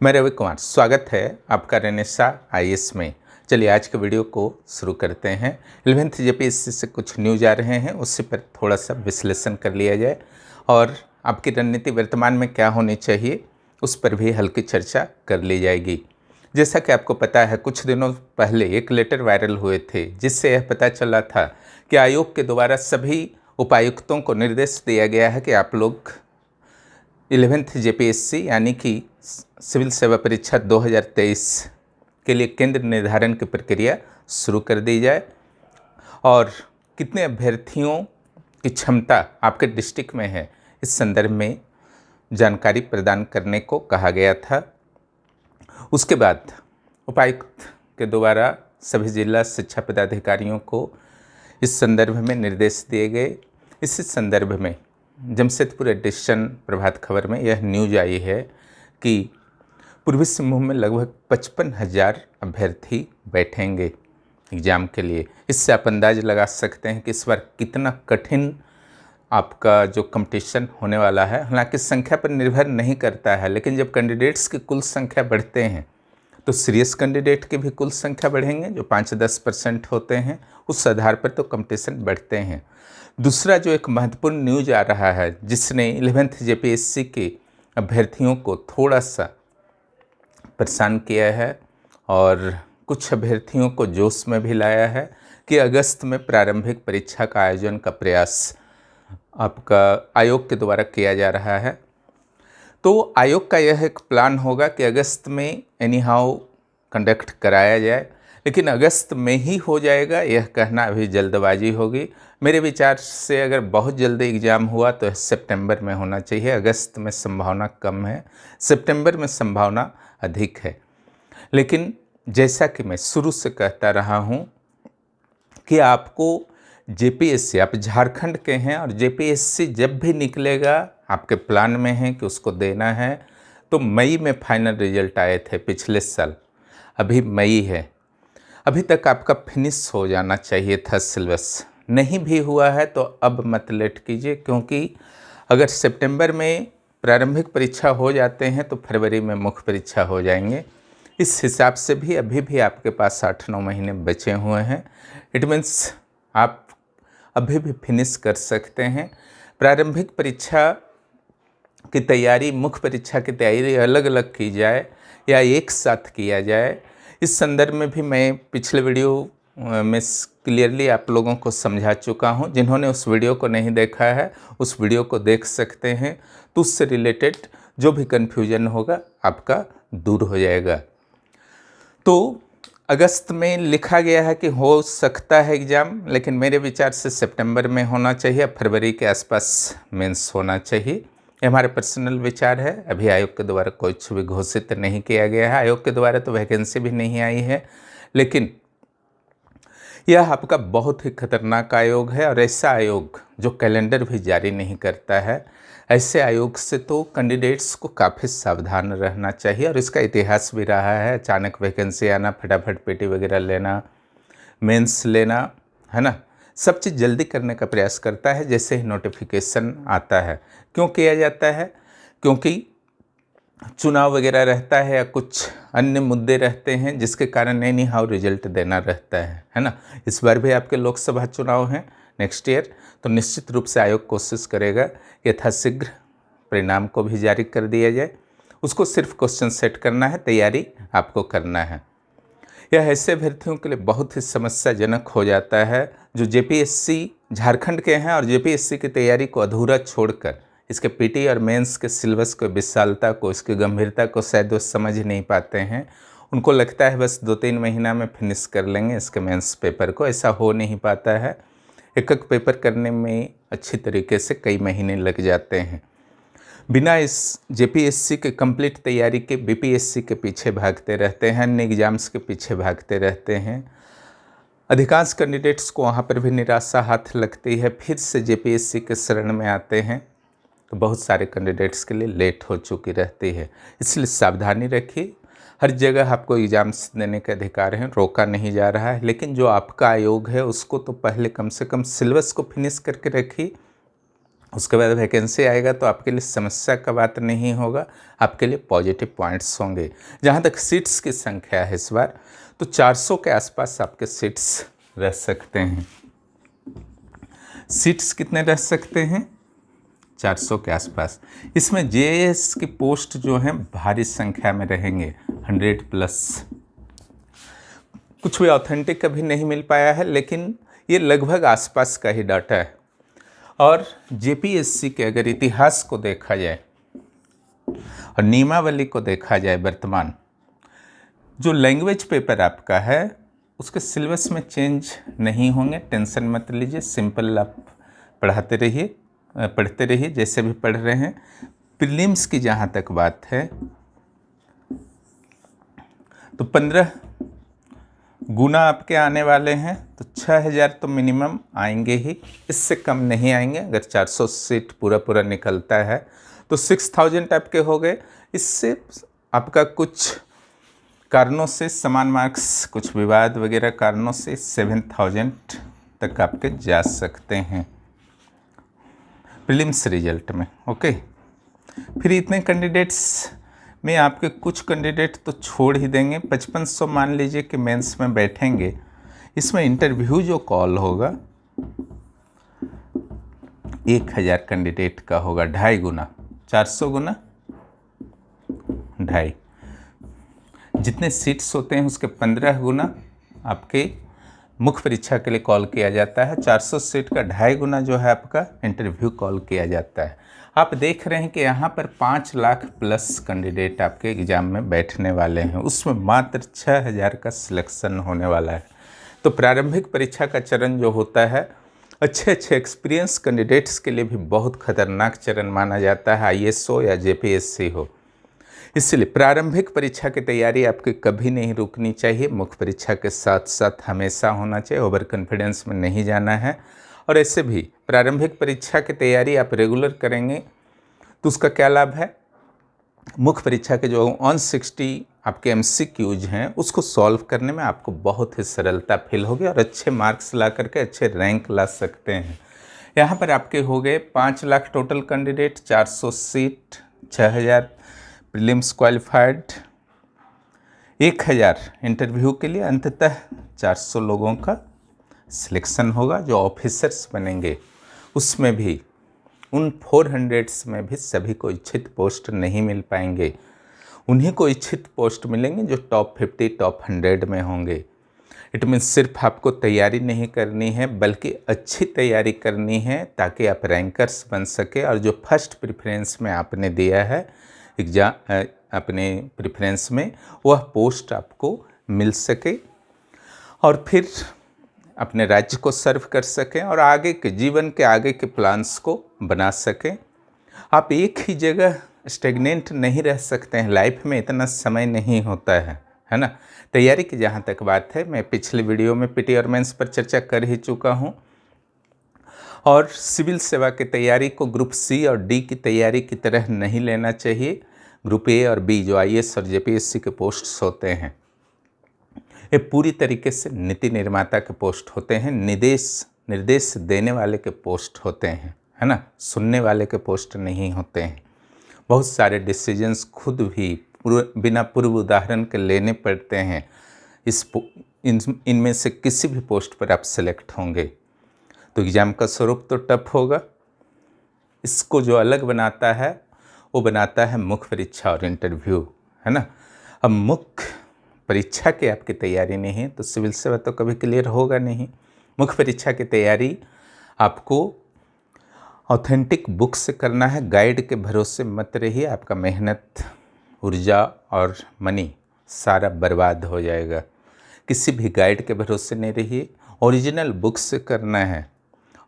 मैं रवि कुमार, स्वागत है आपका रेनेसा आईएएस में। चलिए आज के वीडियो को शुरू करते हैं। 11th जेपीएससी से कुछ न्यूज आ रहे हैं, उससे पर थोड़ा सा विश्लेषण कर लिया जाए और आपकी रणनीति वर्तमान में क्या होनी चाहिए उस पर भी हल्की चर्चा कर ली जाएगी। जैसा कि आपको पता है, कुछ दिनों पहले एक लेटर वायरल हुए थे जिससे यह पता चला था कि आयोग के द्वारा सभी उपायुक्तों को निर्देश दिया गया है कि आप लोग 11th जेपीएससी यानी कि सिविल सेवा परीक्षा 2023 के लिए केंद्र निर्धारण की प्रक्रिया शुरू कर दी जाए और कितने अभ्यर्थियों की क्षमता आपके डिस्ट्रिक्ट में है इस संदर्भ में जानकारी प्रदान करने को कहा गया था। उसके बाद उपायुक्त के द्वारा सभी जिला शिक्षा पदाधिकारियों को इस संदर्भ में निर्देश दिए गए। इसी संदर्भ में जमशेदपुर एडिशन प्रभात खबर में यह न्यूज आई है कि पूर्वी सिंहभूम में लगभग 55,000 अभ्यर्थी बैठेंगे एग्ज़ाम के लिए। इससे आप अंदाज लगा सकते हैं कि इस बार कितना कठिन आपका जो कंपटीशन होने वाला है। हालांकि संख्या पर निर्भर नहीं करता है, लेकिन जब कैंडिडेट्स की कुल संख्या बढ़ते हैं तो सीरियस कैंडिडेट की भी कुल संख्या बढ़ेंगे, जो 5-10% होते हैं, उस आधार पर तो कंपटीशन बढ़ते हैं। दूसरा जो एक महत्वपूर्ण न्यूज आ रहा है जिसने 11th जेपीएससी के अभ्यर्थियों को थोड़ा सा परेशान किया है और कुछ अभ्यर्थियों को जोश में भी लाया है कि अगस्त में प्रारंभिक परीक्षा का आयोजन का प्रयास आपका आयोग के द्वारा किया जा रहा है। तो आयोग का यह एक प्लान होगा कि अगस्त में एनी हाउ कंडक्ट कराया जाए, लेकिन अगस्त में ही हो जाएगा यह कहना अभी जल्दबाजी होगी। मेरे विचार से अगर बहुत जल्दी एग्ज़ाम हुआ तो सितंबर में होना चाहिए। अगस्त में संभावना कम है, सितंबर में संभावना अधिक है। लेकिन जैसा कि मैं शुरू से कहता रहा हूँ कि आपको जेपीएससी, आप झारखंड के हैं और जेपीएससी जब भी निकलेगा आपके प्लान में है कि उसको देना है। तो मई में फाइनल रिजल्ट आए थे पिछले साल, अभी मई है, अभी तक आपका फिनिश हो जाना चाहिए था सिलेबस। नहीं भी हुआ है तो अब मत लेट कीजिए, क्योंकि अगर सितंबर में प्रारंभिक परीक्षा हो जाते हैं तो फरवरी में मुख्य परीक्षा हो जाएंगे। इस हिसाब से भी अभी भी आपके पास 8-9 महीने बचे हुए हैं। इट मीन्स आप अभी भी फिनिश कर सकते हैं। प्रारंभिक परीक्षा की तैयारी, मुख्य परीक्षा की तैयारी अलग अलग की जाए या एक साथ किया जाए, इस संदर्भ में भी मैं पिछले वीडियो में क्लियरली आप लोगों को समझा चुका हूं। जिन्होंने उस वीडियो को नहीं देखा है उस वीडियो को देख सकते हैं, तो उससे रिलेटेड जो भी कन्फ्यूजन होगा आपका दूर हो जाएगा। तो अगस्त में लिखा गया है कि हो सकता है एग्ज़ाम, लेकिन मेरे विचार से सितंबर में होना चाहिए, फरवरी के आसपास मेंस होना चाहिए। ये हमारे पर्सनल विचार है। अभी आयोग के द्वारा कुछ भी घोषित नहीं किया गया है, आयोग के द्वारा तो वैकेंसी भी नहीं आई है, लेकिन यह आपका बहुत ही खतरनाक आयोग है और ऐसा आयोग जो कैलेंडर भी जारी नहीं करता है, ऐसे आयोग से तो कैंडिडेट्स को काफ़ी सावधान रहना चाहिए। और इसका इतिहास भी रहा है, अचानक वैकेंसी आना, फटाफट पेटी वगैरह लेना, मेंस लेना, है ना, सब चीज़ जल्दी करने का प्रयास करता है जैसे ही नोटिफिकेशन आता है। क्यों किया जाता है? क्योंकि चुनाव वगैरह रहता है या कुछ अन्य मुद्दे रहते हैं जिसके कारण एनी हाउ रिजल्ट देना रहता है ना। इस बार भी आपके लोकसभा चुनाव हैं नेक्स्ट ईयर, तो निश्चित रूप से आयोग कोशिश करेगा कि यथाशीघ्र परिणाम को भी जारी कर दिया जाए। उसको सिर्फ क्वेश्चन सेट करना है, तैयारी आपको करना है। यह ऐसे अभ्यर्थियों के लिए बहुत ही समस्याजनक हो जाता है जो जेपीएससी झारखंड के हैं और जेपीएससी की तैयारी को अधूरा छोड़कर इसके पीटी और मेंस के सिलेबस को, विशालता को, इसकी गंभीरता को शायद वो समझ नहीं पाते हैं। उनको लगता है बस 2-3 महीना में फिनिश कर लेंगे इसके मेंस पेपर को। ऐसा हो नहीं पाता है। एक एक पेपर करने में अच्छी तरीके से कई महीने लग जाते हैं। बिना इस जेपीएससी के कंप्लीट तैयारी के बीपीएससी के पीछे भागते रहते हैं, अन्य एग्जाम्स के पीछे भागते रहते हैं। अधिकांश कैंडिडेट्स को वहाँ पर भी निराशा हाथ लगती है, फिर से जेपीएससी के शरण में आते हैं, तो बहुत सारे कैंडिडेट्स के लिए लेट हो चुकी रहती है। इसलिए सावधानी रखिए। हर जगह आपको एग्जाम्स देने के अधिकार हैं, रोका नहीं जा रहा है, लेकिन जो आपका आयोग है उसको तो पहले कम से कम सिलेबस को फिनिश करके रखिए उसके बाद वैकेंसी आएगा तो आपके लिए समस्या का बात नहीं होगा, आपके लिए पॉजिटिव पॉइंट्स होंगे। जहाँ तक सीट्स की संख्या है इस बार, तो 400 के आसपास आपके सीट्स रह सकते हैं। सीट्स कितने रह सकते हैं? 400 के आसपास। इसमें जेएस की पोस्ट जो हैं भारी संख्या में रहेंगे, 100+। कुछ भी ऑथेंटिक अभी नहीं मिल पाया है, लेकिन ये लगभग आसपास का ही डाटा है। और जेपीएससी के अगर इतिहास को देखा जाए और नियमावली को देखा जाए, वर्तमान जो लैंग्वेज पेपर आपका है उसके सिलेबस में चेंज नहीं होंगे, टेंशन मत लीजिए। सिंपल आप पढ़ते रहिए जैसे भी पढ़ रहे हैं। प्रीलिम्स की जहाँ तक बात है तो 15 गुना आपके आने वाले हैं, तो 6000 तो मिनिमम आएंगे ही, इससे कम नहीं आएंगे। अगर 400 सीट पूरा निकलता है तो 6000 आपके हो गए। इससे आपका कुछ कारणों से समान मार्क्स, कुछ विवाद वगैरह कारणों से 7000 तक आपके जा सकते हैं प्रीलिम्स रिजल्ट में। ओके, फिर इतने कैंडिडेट्स में आपके कुछ कैंडिडेट तो छोड़ ही देंगे। 5500 मान लीजिए कि मेंस में बैठेंगे, इसमें इंटरव्यू जो कॉल होगा 1000 कैंडिडेट का होगा, 2.5 गुना, 400 गुना 2.5। जितने सीट्स होते हैं उसके 15 गुना आपके मुख्य परीक्षा के लिए कॉल किया जाता है। 400 सीट का 2.5 गुना जो है आपका इंटरव्यू कॉल किया जाता है। आप देख रहे हैं कि यहाँ पर 5 लाख प्लस कैंडिडेट आपके एग्ज़ाम में बैठने वाले हैं, उसमें मात्र 6000 का सिलेक्शन होने वाला है। तो प्रारंभिक परीक्षा का चरण जो होता है अच्छे एक्सपीरियंस कैंडिडेट्स के लिए भी बहुत खतरनाक चरण माना जाता है, आईएएस हो या जेपीएससी हो। इसलिए प्रारंभिक परीक्षा की तैयारी आपकी कभी नहीं रुकनी चाहिए, मुख्य परीक्षा के साथ साथ हमेशा होना चाहिए, ओवर कॉन्फिडेंस में नहीं जाना है। और ऐसे भी प्रारंभिक परीक्षा की तैयारी आप रेगुलर करेंगे तो उसका क्या लाभ है? मुख्य परीक्षा के जो 160 आपके MCQs हैं उसको सॉल्व करने में आपको बहुत ही सरलता फील होगी और अच्छे मार्क्स ला करके अच्छे रैंक ला सकते हैं। यहाँ पर आपके हो गए 5 lakh total candidate, 400 seat, 6000 prelims qualified, 1000 interview के लिए, अंततः 400 लोगों का सिलेक्शन होगा जो ऑफिसर्स बनेंगे। उसमें भी उन 400 में भी सभी को इच्छित पोस्ट नहीं मिल पाएंगे, उन्हीं को इच्छित पोस्ट मिलेंगे जो टॉप 50 टॉप 100 में होंगे। इट मीन्स सिर्फ आपको तैयारी नहीं करनी है बल्कि अच्छी तैयारी करनी है ताकि आप रैंकर्स बन सके और जो फर्स्ट प्रेफरेंस में आपने दिया है एग्जाम अपने प्रेफरेंस में वह पोस्ट आपको मिल सके और फिर अपने राज्य को सर्व कर सकें और आगे के जीवन के आगे के प्लान्स को बना सकें। आप एक ही जगह स्टेगनेंट नहीं रह सकते हैं, लाइफ में इतना समय नहीं होता है ना। तैयारी की जहाँ तक बात है, मैं पिछले वीडियो में पीटी और मेंस पर चर्चा कर ही चुका हूँ। और सिविल सेवा की तैयारी को ग्रुप सी और डी की तैयारी की तरह नहीं लेना चाहिए। ग्रुप ए और बी जो आईएएस और जेपीएससी के पोस्ट्स होते हैं ये पूरी तरीके से नीति निर्माता के पोस्ट होते हैं, निर्देश देने वाले के पोस्ट होते हैं, है ना, सुनने वाले के पोस्ट नहीं होते हैं। बहुत सारे डिसीजंस खुद भी बिना पूर्व उदाहरण के लेने पड़ते हैं। इनमें से किसी भी पोस्ट पर आप सेलेक्ट होंगे तो एग्ज़ाम का स्वरूप तो टफ होगा। इसको जो अलग बनाता है वो बनाता है मुख्य परीक्षा और इंटरव्यू, है ना। अब मुख्य परीक्षा की आपकी तैयारी नहीं है तो सिविल सेवा तो कभी क्लियर होगा नहीं। मुख्य परीक्षा की तैयारी आपको ऑथेंटिक बुक से करना है, गाइड के भरोसे मत रहिए, आपका मेहनत, ऊर्जा और मनी सारा बर्बाद हो जाएगा। किसी भी गाइड के भरोसे नहीं रहिए, ओरिजिनल बुक से करना है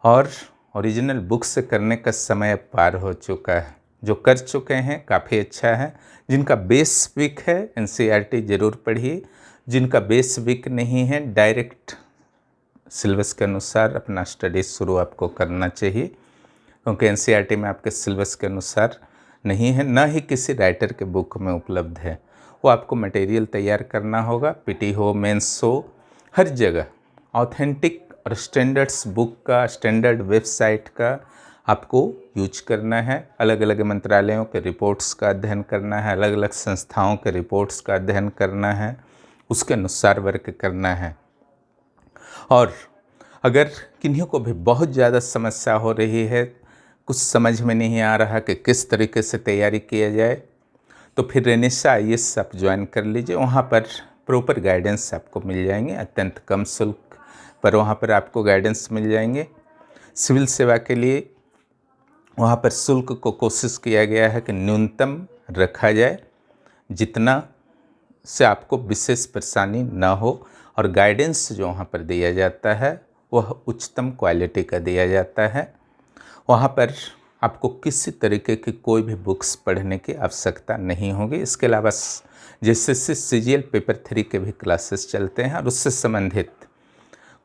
और ओरिजिनल बुक से करने का समय पार हो चुका है। जो कर चुके हैं काफ़ी अच्छा है, जिनका बेस वीक है एनसीईआरटी ज़रूर पढ़िए, जिनका बेस वीक नहीं है डायरेक्ट सिलेबस के अनुसार अपना स्टडी शुरू आपको करना चाहिए, क्योंकि एनसीईआरटी में आपके सिलेबस के अनुसार नहीं है, ना ही किसी राइटर के बुक में उपलब्ध है। वो आपको मटेरियल तैयार करना होगा, पीटी हो, मेंस हो, हर जगह ऑथेंटिक और स्टैंडर्ड्स बुक का, स्टैंडर्ड वेबसाइट का आपको यूज करना है। अलग अलग मंत्रालयों के रिपोर्ट्स का अध्ययन करना है, अलग अलग संस्थाओं के रिपोर्ट्स का अध्ययन करना है, उसके अनुसार वर्क करना है। और अगर किन्हीं को भी बहुत ज़्यादा समस्या हो रही है, कुछ समझ में नहीं आ रहा कि किस तरीके से तैयारी किया जाए, तो फिर रेनेसा IAS आप ज्वाइन कर लीजिए। वहाँ पर प्रॉपर गाइडेंस आपको मिल जाएंगे, अत्यंत कम शुल्क पर वहाँ पर आपको गाइडेंस मिल जाएंगे। सिविल सेवा के लिए वहाँ पर शुल्क को कोशिश किया गया है कि न्यूनतम रखा जाए, जितना से आपको विशेष परेशानी ना हो, और गाइडेंस जो वहाँ पर दिया जाता है वह उच्चतम क्वालिटी का दिया जाता है। वहाँ पर आपको किसी तरीके की कोई भी बुक्स पढ़ने की आवश्यकता नहीं होगी। इसके अलावा जैसे CGL पेपर 3 के भी क्लासेस चलते हैं, और उससे संबंधित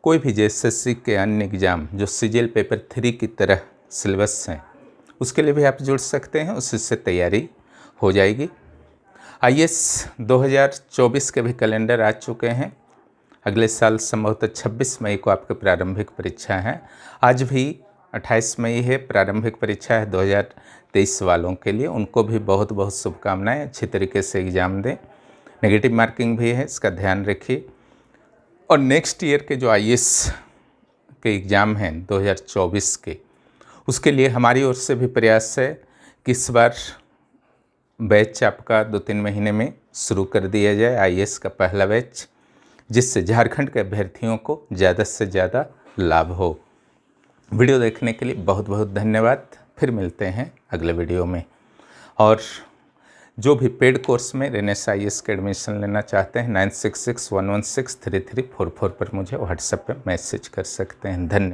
कोई भी JSSC के अन्य एग्ज़ाम जो CGL पेपर 3 की तरह सिलेबस हैं, उसके लिए भी आप जुड़ सकते हैं, उससे तैयारी हो जाएगी। IAS 2024 के भी कैलेंडर आ चुके हैं। अगले साल संभवतः 26 मई को आपकी प्रारंभिक परीक्षा है। आज भी 28 मई है, प्रारंभिक परीक्षा है 2023 वालों के लिए। उनको भी बहुत बहुत शुभकामनाएं, अच्छी तरीके से एग्ज़ाम दें। नेगेटिव मार्किंग भी है, इसका ध्यान रखिए। और नेक्स्ट ईयर के जो IAS के एग्ज़ाम हैं 2024 के, उसके लिए हमारी ओर से भी प्रयास है कि इस बार बैच आपका 2-3 महीने में शुरू कर दिया जाए, IAS का पहला बैच, जिससे झारखंड के अभ्यर्थियों को ज़्यादा से ज़्यादा लाभ हो। वीडियो देखने के लिए बहुत बहुत धन्यवाद। फिर मिलते हैं अगले वीडियो में। और जो भी पेड कोर्स में रेनेसा IAS के एडमिशन लेना चाहते हैं 9661163344 पर मुझे व्हाट्सएप पे मैसेज कर सकते हैं। धन्यवाद।